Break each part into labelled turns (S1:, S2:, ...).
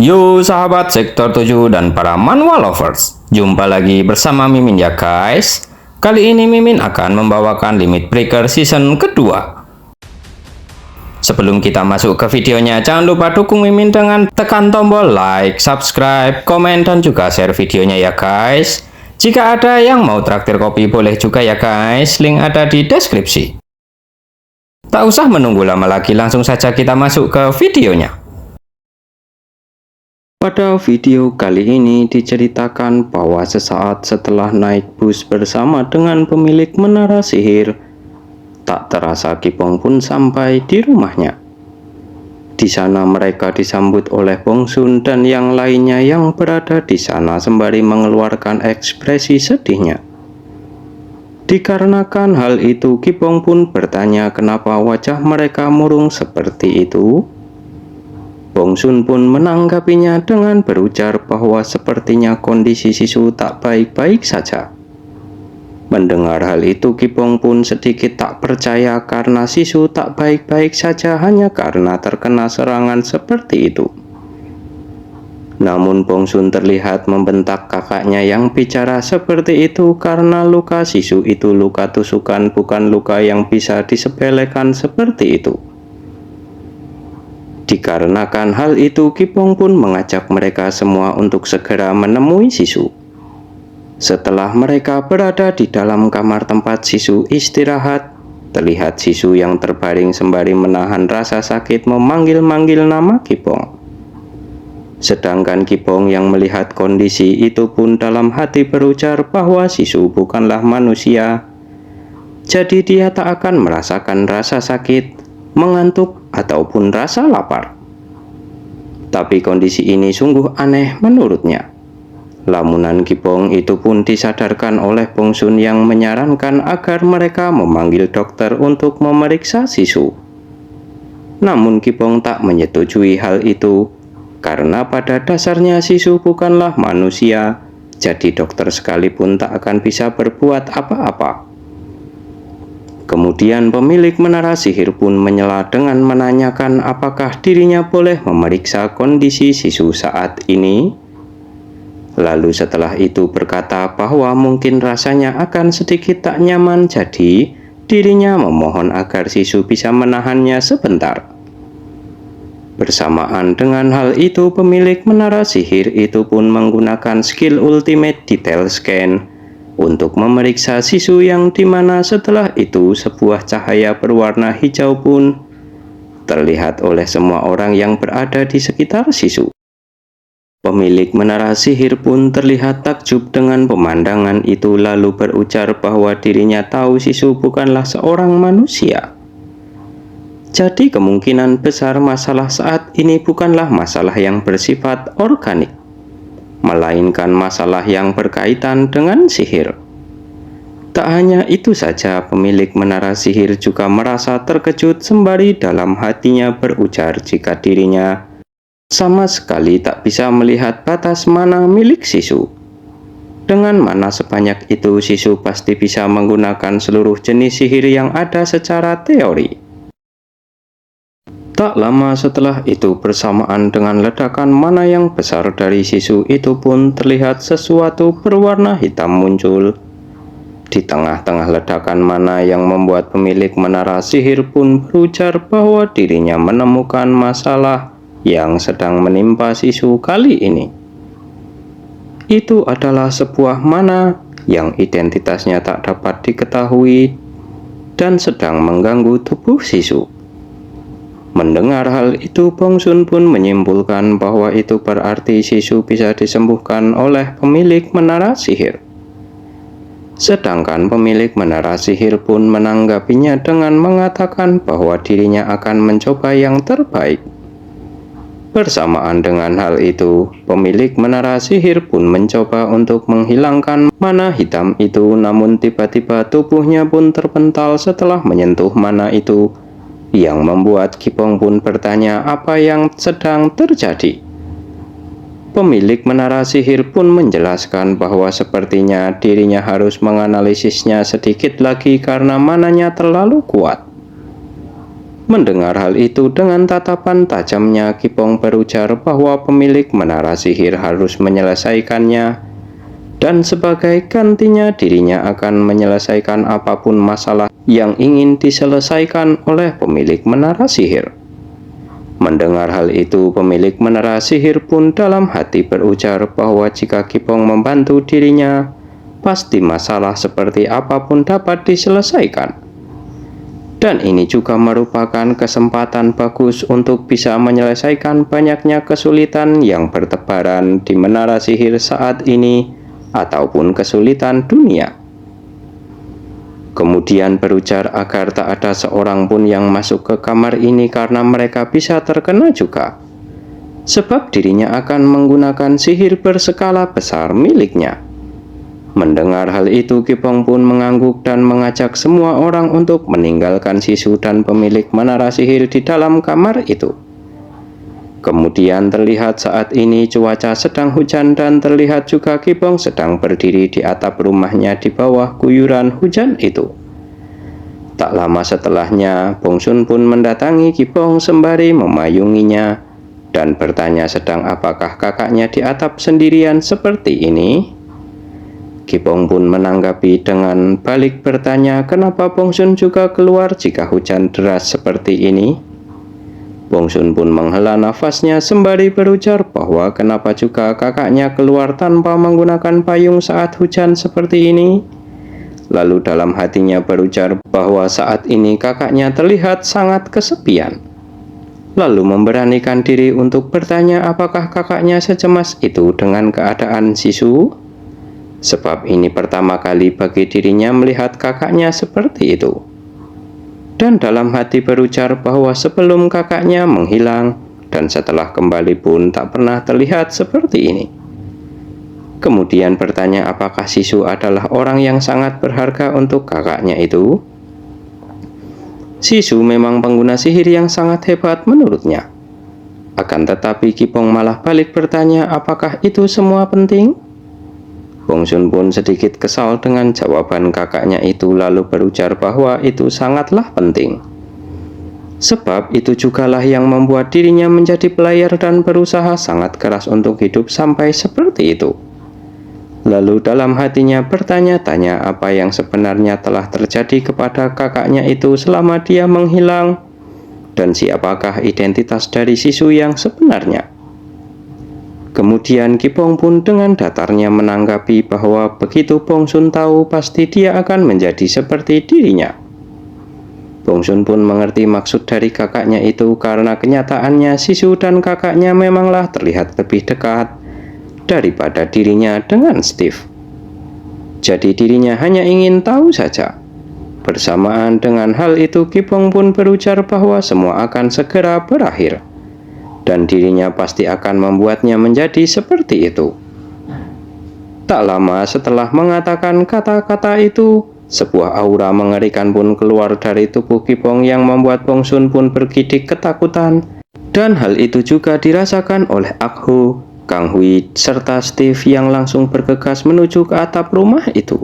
S1: Yo sahabat sektor 7 dan para manhwa lovers, jumpa lagi bersama Mimin ya guys. Kali ini Mimin akan membawakan Limit Breaker season kedua. Sebelum kita masuk ke videonya, jangan lupa dukung Mimin dengan tekan tombol like, subscribe, komen, dan juga share videonya ya guys. Jika ada yang mau traktir kopi boleh juga ya guys, link ada di deskripsi. Tak usah menunggu lama lagi, langsung saja kita masuk ke videonya. Pada video kali ini diceritakan bahwa sesaat setelah naik bus bersama dengan pemilik menara sihir, tak terasa Kipong pun sampai di rumahnya. Di sana mereka disambut oleh Bongsun dan yang lainnya yang berada di sana sembari mengeluarkan ekspresi sedihnya. Dikarenakan hal itu, Kipong pun bertanya kenapa wajah mereka murung seperti itu. Bongsun pun menanggapinya dengan berujar bahwa sepertinya kondisi Sisu tak baik-baik saja. Mendengar hal itu, Kipong pun sedikit tak percaya karena Sisu tak baik-baik saja hanya karena terkena serangan seperti itu. Namun Bongsun terlihat membentak kakaknya yang bicara seperti itu karena luka Sisu itu luka tusukan, bukan luka yang bisa disepelekan seperti itu. Dikarenakan hal itu, Kipong pun mengajak mereka semua untuk segera menemui Sisu. Setelah mereka berada di dalam kamar tempat Sisu istirahat, terlihat Sisu yang terbaring sembari menahan rasa sakit memanggil-manggil nama Kipong. Sedangkan Kipong yang melihat kondisi itu pun dalam hati berujar bahwa Sisu bukanlah manusia, jadi dia tak akan merasakan rasa sakit, mengantuk, ataupun rasa lapar. Tapi kondisi ini sungguh aneh menurutnya. Lamunan Kipong itu pun disadarkan oleh Bongsun yang menyarankan agar mereka memanggil dokter untuk memeriksa Sisu. Namun Kipong tak menyetujui hal itu, karena pada dasarnya Sisu bukanlah manusia, jadi dokter sekalipun tak akan bisa berbuat apa-apa. Kemudian pemilik menara sihir pun menyela dengan menanyakan apakah dirinya boleh memeriksa kondisi Sisu saat ini. Lalu setelah itu berkata bahwa mungkin rasanya akan sedikit tak nyaman, jadi dirinya memohon agar Sisu bisa menahannya sebentar. Bersamaan dengan hal itu, pemilik menara sihir itu pun menggunakan skill ultimate detail scan untuk memeriksa Sisu, yang dimana setelah itu sebuah cahaya berwarna hijau pun terlihat oleh semua orang yang berada di sekitar Sisu. Pemilik menara sihir pun terlihat takjub dengan pemandangan itu, lalu berujar bahwa dirinya tahu Sisu bukanlah seorang manusia. Jadi kemungkinan besar masalah saat ini bukanlah masalah yang bersifat organik, melainkan masalah yang berkaitan dengan sihir. Tak hanya itu saja, pemilik menara sihir juga merasa terkejut sembari dalam hatinya berujar jika dirinya sama sekali tak bisa melihat batas mana milik Sisu. Dengan mana sebanyak itu, Sisu pasti bisa menggunakan seluruh jenis sihir yang ada secara teori. Tak lama setelah itu, bersamaan dengan ledakan mana yang besar dari Sisu itu pun terlihat sesuatu berwarna hitam muncul di tengah-tengah ledakan mana yang membuat pemilik menara sihir pun berujar bahwa dirinya menemukan masalah yang sedang menimpa Sisu kali ini. Itu adalah sebuah mana yang identitasnya tak dapat diketahui dan sedang mengganggu tubuh Sisu. Mendengar hal itu, Bongsun pun menyimpulkan bahwa itu berarti Sisu bisa disembuhkan oleh pemilik menara sihir. Sedangkan pemilik menara sihir pun menanggapinya dengan mengatakan bahwa dirinya akan mencoba yang terbaik. Bersamaan dengan hal itu, pemilik menara sihir pun mencoba untuk menghilangkan mana hitam itu, namun tiba-tiba tubuhnya pun terpental setelah menyentuh mana itu, yang membuat Kipong pun bertanya apa yang sedang terjadi. Pemilik menara sihir pun menjelaskan bahwa sepertinya dirinya harus menganalisisnya sedikit lagi karena mananya terlalu kuat. Mendengar hal itu, dengan tatapan tajamnya Kipong berujar bahwa pemilik menara sihir harus menyelesaikannya, dan sebagai gantinya dirinya akan menyelesaikan apapun masalah yang ingin diselesaikan oleh pemilik menara sihir. Mendengar hal itu, pemilik menara sihir pun dalam hati berujar bahwa jika Kipong membantu dirinya, pasti masalah seperti apapun dapat diselesaikan. Dan ini juga merupakan kesempatan bagus untuk bisa menyelesaikan banyaknya kesulitan yang bertebaran di menara sihir saat ini, ataupun kesulitan dunia. Kemudian berujar agar tak ada seorang pun yang masuk ke kamar ini karena mereka bisa terkena juga, sebab dirinya akan menggunakan sihir berskala besar miliknya. Mendengar hal itu, Kipong pun mengangguk dan mengajak semua orang untuk meninggalkan Sisu dan pemilik menara sihir di dalam kamar itu. Kemudian terlihat saat ini cuaca sedang hujan dan terlihat juga Kipong sedang berdiri di atap rumahnya di bawah guyuran hujan itu. Tak lama setelahnya, Bongsun pun mendatangi Kipong sembari memayunginya dan bertanya sedang apakah kakaknya di atap sendirian seperti ini. Kipong pun menanggapi dengan balik bertanya kenapa Bongsun juga keluar jika hujan deras seperti ini. Bongsun pun menghela nafasnya sembari berujar bahwa kenapa juga kakaknya keluar tanpa menggunakan payung saat hujan seperti ini. Lalu dalam hatinya berujar bahwa saat ini kakaknya terlihat sangat kesepian. Lalu memberanikan diri untuk bertanya apakah kakaknya secemas itu dengan keadaan Sisu. Sebab ini pertama kali bagi dirinya melihat kakaknya seperti itu. Dan dalam hati berujar bahwa sebelum kakaknya menghilang dan setelah kembali pun tak pernah terlihat seperti ini. Kemudian bertanya apakah Sisu adalah orang yang sangat berharga untuk kakaknya itu. Sisu memang pengguna sihir yang sangat hebat menurutnya. Akan tetapi Kipong malah balik bertanya apakah itu semua penting. Bongsun pun sedikit kesal dengan jawaban kakaknya itu lalu berujar bahwa itu sangatlah penting. Sebab itu jugalah yang membuat dirinya menjadi pelayar dan berusaha sangat keras untuk hidup sampai seperti itu. Lalu dalam hatinya bertanya-tanya apa yang sebenarnya telah terjadi kepada kakaknya itu selama dia menghilang, dan siapakah identitas dari Sisu yang sebenarnya. Kemudian Kipong pun dengan datarnya menanggapi bahwa begitu Bongsun tahu pasti dia akan menjadi seperti dirinya. Bongsun pun mengerti maksud dari kakaknya itu karena kenyataannya Sisu dan kakaknya memanglah terlihat lebih dekat daripada dirinya dengan Steve. Jadi dirinya hanya ingin tahu saja. Bersamaan dengan hal itu Kipong pun berujar bahwa semua akan segera berakhir, dan dirinya pasti akan membuatnya menjadi seperti itu. Tak lama setelah mengatakan kata-kata itu, sebuah aura mengerikan pun keluar dari tubuh Kipong yang membuat Bongsun pun bergidik ketakutan. Dan hal itu juga dirasakan oleh Akhu, Kang Hui, serta Steve yang langsung bergegas menuju ke atap rumah itu.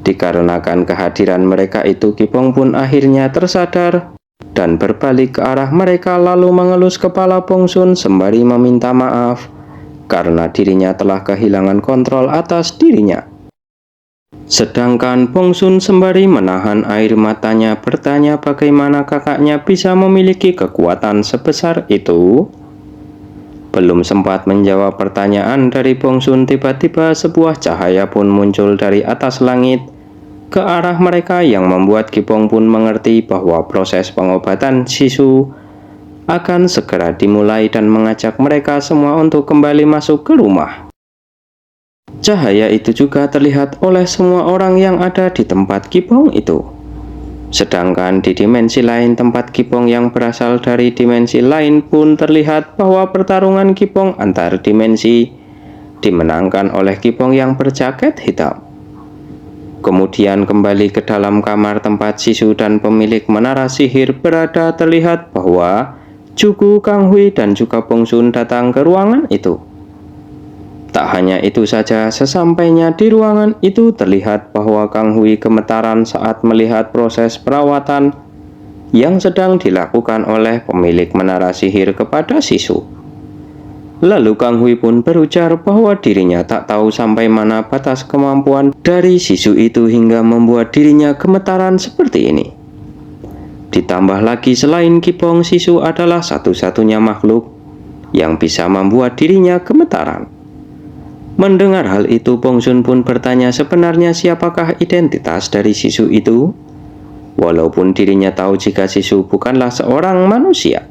S1: Dikarenakan kehadiran mereka itu, Kipong pun akhirnya tersadar dan berbalik ke arah mereka lalu mengelus kepala Bongsun sembari meminta maaf karena dirinya telah kehilangan kontrol atas dirinya. Sedangkan Bongsun sembari menahan air matanya bertanya bagaimana kakaknya bisa memiliki kekuatan sebesar itu. Belum sempat menjawab pertanyaan dari Bongsun, tiba-tiba sebuah cahaya pun muncul dari atas langit ke arah mereka yang membuat Kipong pun mengerti bahwa proses pengobatan Sisu akan segera dimulai dan mengajak mereka semua untuk kembali masuk ke rumah. Cahaya itu juga terlihat oleh semua orang yang ada di tempat Kipong itu. Sedangkan di dimensi lain tempat Kipong yang berasal dari dimensi lain pun terlihat bahwa pertarungan Kipong antar dimensi dimenangkan oleh Kipong yang berjaket hitam. Kemudian kembali ke dalam kamar tempat Sisu dan pemilik menara sihir berada, terlihat bahwa Jugu, Kang Hui, dan juga Bongsun datang ke ruangan itu. Tak hanya itu saja, sesampainya di ruangan itu terlihat bahwa Kang Hui gemetaran saat melihat proses perawatan yang sedang dilakukan oleh pemilik menara sihir kepada Sisu. Lalu Kang Hui pun berujar bahwa dirinya tak tahu sampai mana batas kemampuan dari Sisu itu hingga membuat dirinya gemetaran seperti ini. Ditambah lagi selain Kipong, Sisu adalah satu-satunya makhluk yang bisa membuat dirinya gemetaran. Mendengar hal itu, Bongsun pun bertanya sebenarnya siapakah identitas dari Sisu itu, walaupun dirinya tahu jika Sisu bukanlah seorang manusia.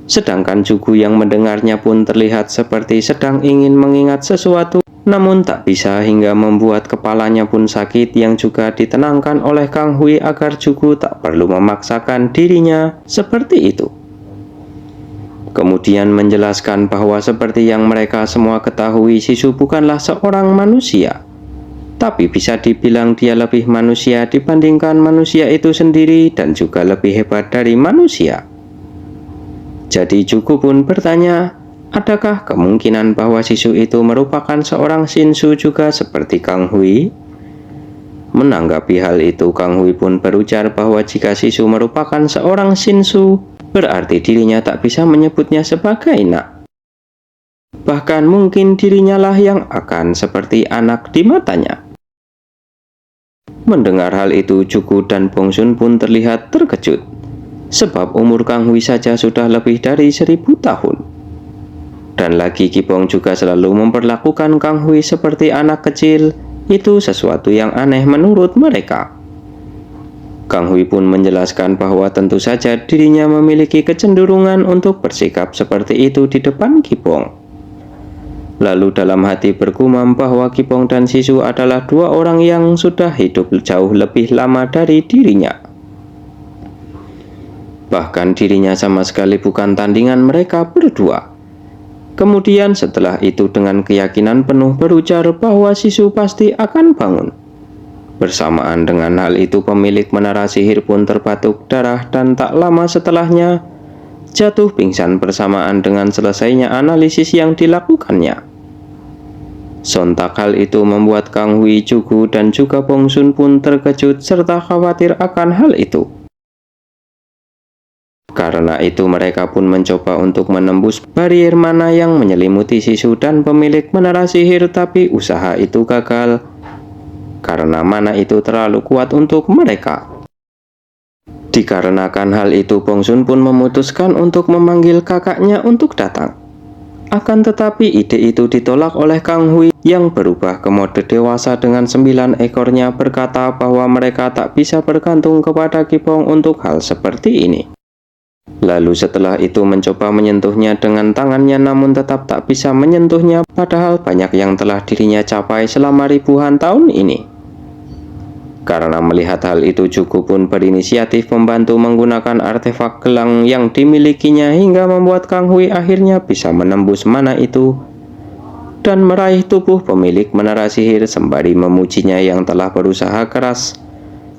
S1: Sedangkan Jugu yang mendengarnya pun terlihat seperti sedang ingin mengingat sesuatu, namun tak bisa hingga membuat kepalanya pun sakit, yang juga ditenangkan oleh Kang Hui agar Jugu tak perlu memaksakan dirinya seperti itu. Kemudian menjelaskan bahwa seperti yang mereka semua ketahui, Sisu bukanlah seorang manusia, tapi bisa dibilang dia lebih manusia dibandingkan manusia itu sendiri dan juga lebih hebat dari manusia. Jadi Jugu pun bertanya, adakah kemungkinan bahwa Sisu itu merupakan seorang Shinsu juga seperti Kang Hui? Menanggapi hal itu, Kang Hui pun berujar bahwa jika Sisu merupakan seorang Shinsu, berarti dirinya tak bisa menyebutnya sebagai nak. Bahkan mungkin dirinya lah yang akan seperti anak di matanya. Mendengar hal itu, Jugu dan Bongsun pun terlihat terkejut, sebab umur Kang Hui saja sudah lebih dari 1000 tahun. Dan lagi Kipong juga selalu memperlakukan Kang Hui seperti anak kecil. Itu sesuatu yang aneh menurut mereka. Kang Hui pun menjelaskan bahwa tentu saja dirinya memiliki kecenderungan untuk bersikap seperti itu di depan Kipong. Lalu dalam hati bergumam bahwa Kipong dan Sisu adalah dua orang yang sudah hidup jauh lebih lama dari dirinya. Bahkan dirinya sama sekali bukan tandingan mereka berdua. Kemudian setelah itu dengan keyakinan penuh berujar bahwa Sisu pasti akan bangun. Bersamaan dengan hal itu, pemilik menara sihir pun terbatuk darah dan tak lama setelahnya jatuh pingsan bersamaan dengan selesainya analisis yang dilakukannya. Sontak hal itu membuat Kang Hui, Jugu, dan juga Bongsun pun terkejut serta khawatir akan hal itu. Karena itu mereka pun mencoba untuk menembus barier mana yang menyelimuti Sisu dan pemilik menara sihir, tapi usaha itu gagal karena mana itu terlalu kuat untuk mereka. Dikarenakan hal itu, Bongsun pun memutuskan untuk memanggil kakaknya untuk datang. Akan tetapi ide itu ditolak oleh Kang Hui yang berubah ke mode dewasa dengan 9 ekornya, berkata bahwa mereka tak bisa bergantung kepada Kipong untuk hal seperti ini. Lalu setelah itu mencoba menyentuhnya dengan tangannya, namun tetap tak bisa menyentuhnya, padahal banyak yang telah dirinya capai selama ribuan tahun ini. Karena melihat hal itu, Jugu pun berinisiatif membantu menggunakan artefak gelang yang dimilikinya hingga membuat Kang Hui akhirnya bisa menembus mana itu dan meraih tubuh pemilik menara sihir sembari memujinya yang telah berusaha keras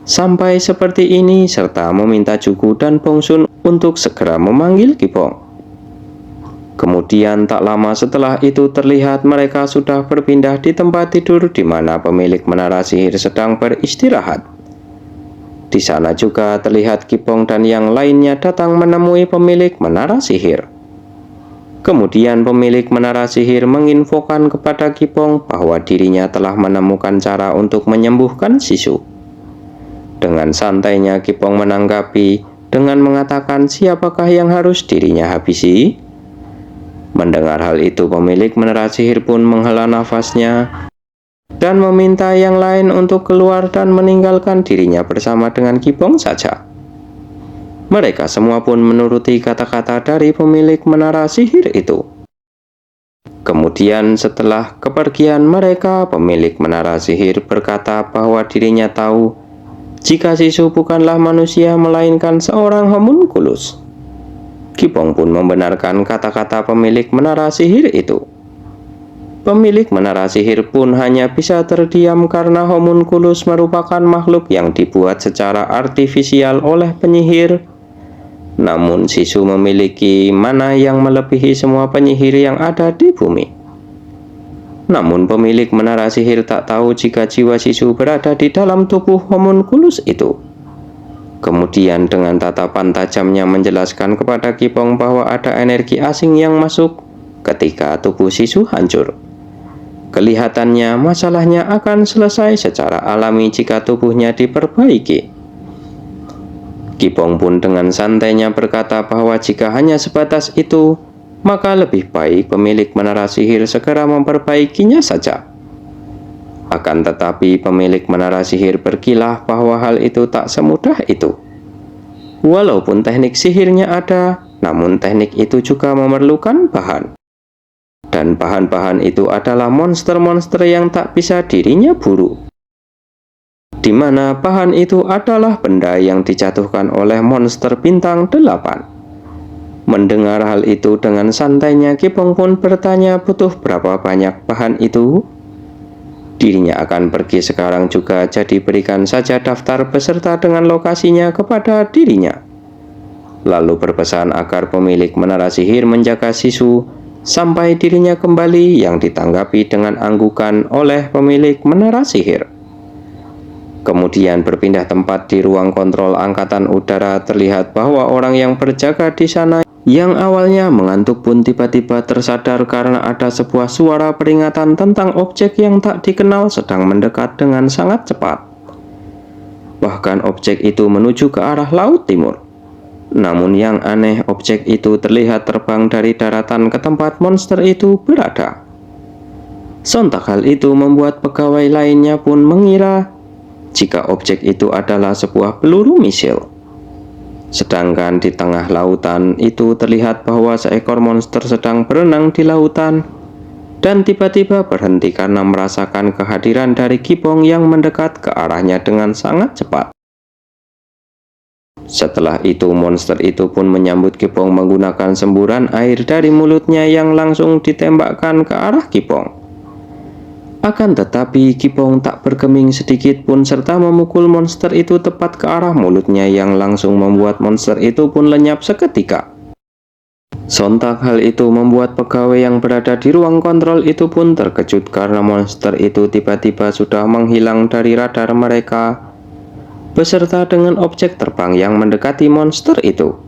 S1: sampai seperti ini, serta meminta Jugu dan Bongsun untuk segera memanggil Kipong. Kemudian tak lama setelah itu terlihat mereka sudah berpindah di tempat tidur di mana pemilik menara sihir sedang beristirahat. Di sana juga terlihat Kipong dan yang lainnya datang menemui pemilik menara sihir. Kemudian pemilik menara sihir menginfokan kepada Kipong bahwa dirinya telah menemukan cara untuk menyembuhkan Sisu. Dengan santainya Kipong menanggapi dengan mengatakan siapakah yang harus dirinya habisi. Mendengar hal itu, pemilik menara sihir pun menghela nafasnya dan meminta yang lain untuk keluar dan meninggalkan dirinya bersama dengan Kipong saja. Mereka semua pun menuruti kata-kata dari pemilik menara sihir itu. Kemudian setelah kepergian mereka, pemilik menara sihir berkata bahwa dirinya tahu jika Sisu bukanlah manusia melainkan seorang homunculus. Kipong pun membenarkan kata-kata pemilik menara sihir itu. Pemilik menara sihir pun hanya bisa terdiam karena homunculus merupakan makhluk yang dibuat secara artifisial oleh penyihir. Namun Sisu memiliki mana yang melebihi semua penyihir yang ada di bumi. Namun pemilik menara sihir tak tahu jika jiwa Sisu berada di dalam tubuh homunculus itu. Kemudian dengan tatapan tajamnya menjelaskan kepada Kipong bahwa ada energi asing yang masuk ketika tubuh Sisu hancur. Kelihatannya masalahnya akan selesai secara alami jika tubuhnya diperbaiki. Kipong pun dengan santainya berkata bahwa jika hanya sebatas itu, maka lebih baik pemilik menara sihir segera memperbaikinya saja. Akan tetapi pemilik menara sihir berkilah bahwa hal itu tak semudah itu. Walaupun teknik sihirnya ada, namun teknik itu juga memerlukan bahan. Dan bahan-bahan itu adalah monster-monster yang tak bisa dirinya buru. Di mana bahan itu adalah benda yang dijatuhkan oleh monster bintang 8. Mendengar hal itu dengan santainya, Kipong pun bertanya butuh berapa banyak bahan itu. Dirinya akan pergi sekarang juga, jadi berikan saja daftar beserta dengan lokasinya kepada dirinya. Lalu berpesan agar pemilik menara sihir menjaga Sisu sampai dirinya kembali, yang ditanggapi dengan anggukan oleh pemilik menara sihir. Kemudian berpindah tempat di ruang kontrol angkatan udara. Terlihat bahwa orang yang berjaga di sana yang awalnya mengantuk pun tiba-tiba tersadar karena ada sebuah suara peringatan tentang objek yang tak dikenal sedang mendekat dengan sangat cepat. Bahkan objek itu menuju ke arah laut timur. Namun yang aneh, objek itu terlihat terbang dari daratan ke tempat monster itu berada. Sontak hal itu membuat pegawai lainnya pun mengira jika objek itu adalah sebuah peluru misil. Sedangkan di tengah lautan itu terlihat bahwa seekor monster sedang berenang di lautan dan tiba-tiba berhenti karena merasakan kehadiran dari Kipong yang mendekat ke arahnya dengan sangat cepat. Setelah itu monster itu pun menyambut Kipong menggunakan semburan air dari mulutnya yang langsung ditembakkan ke arah Kipong. Akan tetapi Kipong tak bergeming sedikit pun serta memukul monster itu tepat ke arah mulutnya yang langsung membuat monster itu pun lenyap seketika. Sontak hal itu membuat pegawai yang berada di ruang kontrol itu pun terkejut karena monster itu tiba-tiba sudah menghilang dari radar mereka beserta dengan objek terbang yang mendekati monster itu.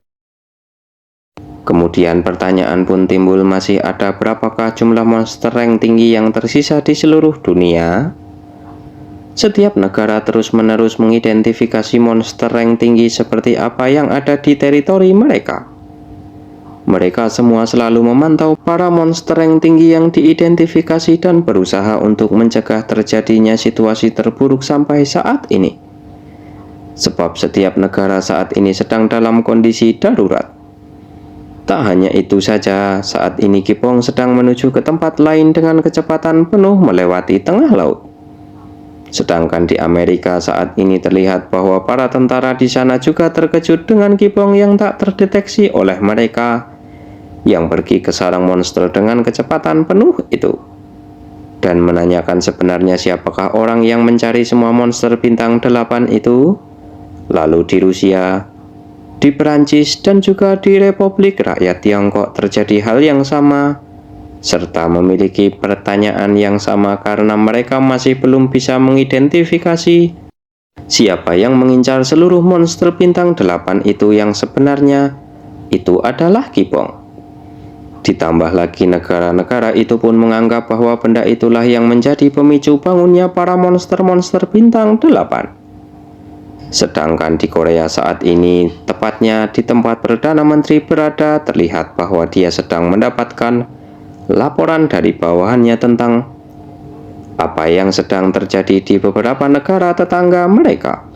S1: Kemudian pertanyaan pun timbul, masih ada berapakah jumlah monster rank tinggi yang tersisa di seluruh dunia? Setiap negara terus-menerus mengidentifikasi monster rank tinggi seperti apa yang ada di teritori mereka. Mereka semua selalu memantau para monster rank tinggi yang diidentifikasi dan berusaha untuk mencegah terjadinya situasi terburuk sampai saat ini. Sebab setiap negara saat ini sedang dalam kondisi darurat. Tak hanya itu saja, saat ini Kipong sedang menuju ke tempat lain dengan kecepatan penuh melewati tengah laut. Sedangkan di Amerika saat ini terlihat bahwa para tentara di sana juga terkejut dengan Kipong yang tak terdeteksi oleh mereka, yang pergi ke sarang monster dengan kecepatan penuh itu, dan menanyakan sebenarnya siapakah orang yang mencari semua monster bintang 8 itu. Lalu di Rusia, di Perancis, dan juga di Republik Rakyat Tiongkok terjadi hal yang sama, serta memiliki pertanyaan yang sama karena mereka masih belum bisa mengidentifikasi siapa yang mengincar seluruh monster bintang 8 itu, yang sebenarnya itu adalah Kipong. Ditambah lagi negara-negara itu pun menganggap bahwa benda itulah yang menjadi pemicu bangunnya para monster-monster bintang 8. Sedangkan di Korea saat ini, tepatnya di tempat Perdana Menteri berada, terlihat bahwa dia sedang mendapatkan laporan dari bawahannya tentang apa yang sedang terjadi di beberapa negara tetangga mereka.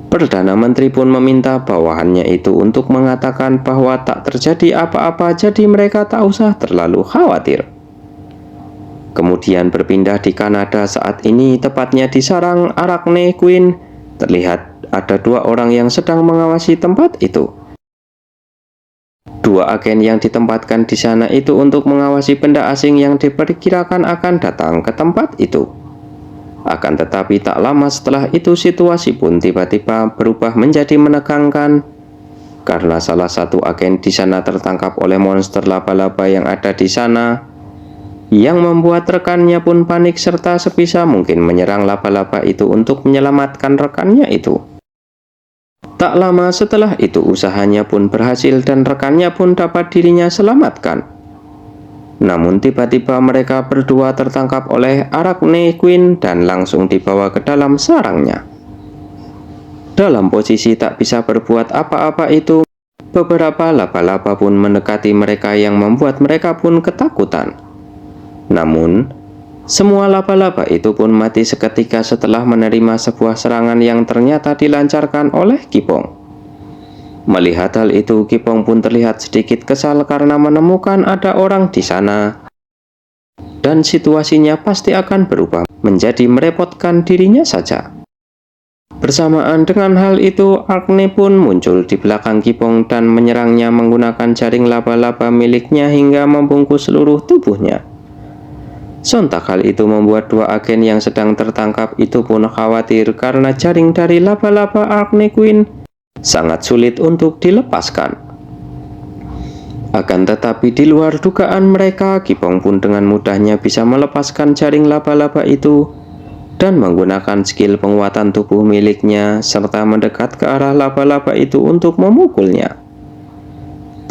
S1: Perdana Menteri pun meminta bawahannya itu untuk mengatakan bahwa tak terjadi apa-apa, jadi mereka tak usah terlalu khawatir. Kemudian berpindah di Kanada saat ini, tepatnya di sarang Arachne Queen, terlihat ada 2 orang yang sedang mengawasi tempat itu. 2 agen yang ditempatkan di sana itu untuk mengawasi benda asing yang diperkirakan akan datang ke tempat itu. Akan tetapi tak lama setelah itu situasi pun tiba-tiba berubah menjadi menegangkan karena salah satu agen di sana tertangkap oleh monster laba-laba yang ada di sana, yang membuat rekannya pun panik serta sebisa mungkin menyerang laba-laba itu untuk menyelamatkan rekannya itu. Tak lama setelah itu usahanya pun berhasil dan rekannya pun dapat dirinya selamatkan. Namun tiba-tiba mereka berdua tertangkap oleh Arachne Queen dan langsung dibawa ke dalam sarangnya. Dalam posisi tak bisa berbuat apa-apa itu, beberapa laba-laba pun mendekati mereka yang membuat mereka pun ketakutan. Namun, semua laba-laba itu pun mati seketika setelah menerima sebuah serangan yang ternyata dilancarkan oleh Kipong. Melihat hal itu, Kipong pun terlihat sedikit kesal karena menemukan ada orang di sana. Dan situasinya pasti akan berubah menjadi merepotkan dirinya saja. Bersamaan dengan hal itu, Arachne pun muncul di belakang Kipong dan menyerangnya menggunakan jaring laba-laba miliknya hingga membungkus seluruh tubuhnya. Sontak hal itu membuat dua agen yang sedang tertangkap itu pun khawatir karena jaring dari laba-laba Arachne Queen sangat sulit untuk dilepaskan. Akan tetapi di luar dugaan mereka, Kipong pun dengan mudahnya bisa melepaskan jaring laba-laba itu dan menggunakan skill penguatan tubuh miliknya serta mendekat ke arah laba-laba itu untuk memukulnya.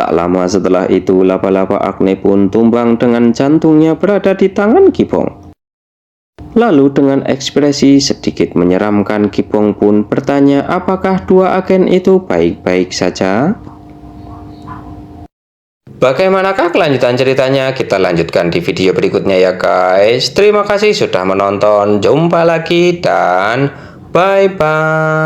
S1: Tak lama setelah itu, laba-laba Arachne pun tumbang dengan jantungnya berada di tangan Kipong. Lalu dengan ekspresi sedikit menyeramkan, Kipong pun bertanya apakah dua agen itu baik-baik saja. Bagaimanakah kelanjutan ceritanya? Kita lanjutkan di video berikutnya ya guys. Terima kasih sudah menonton. Jumpa lagi dan bye-bye.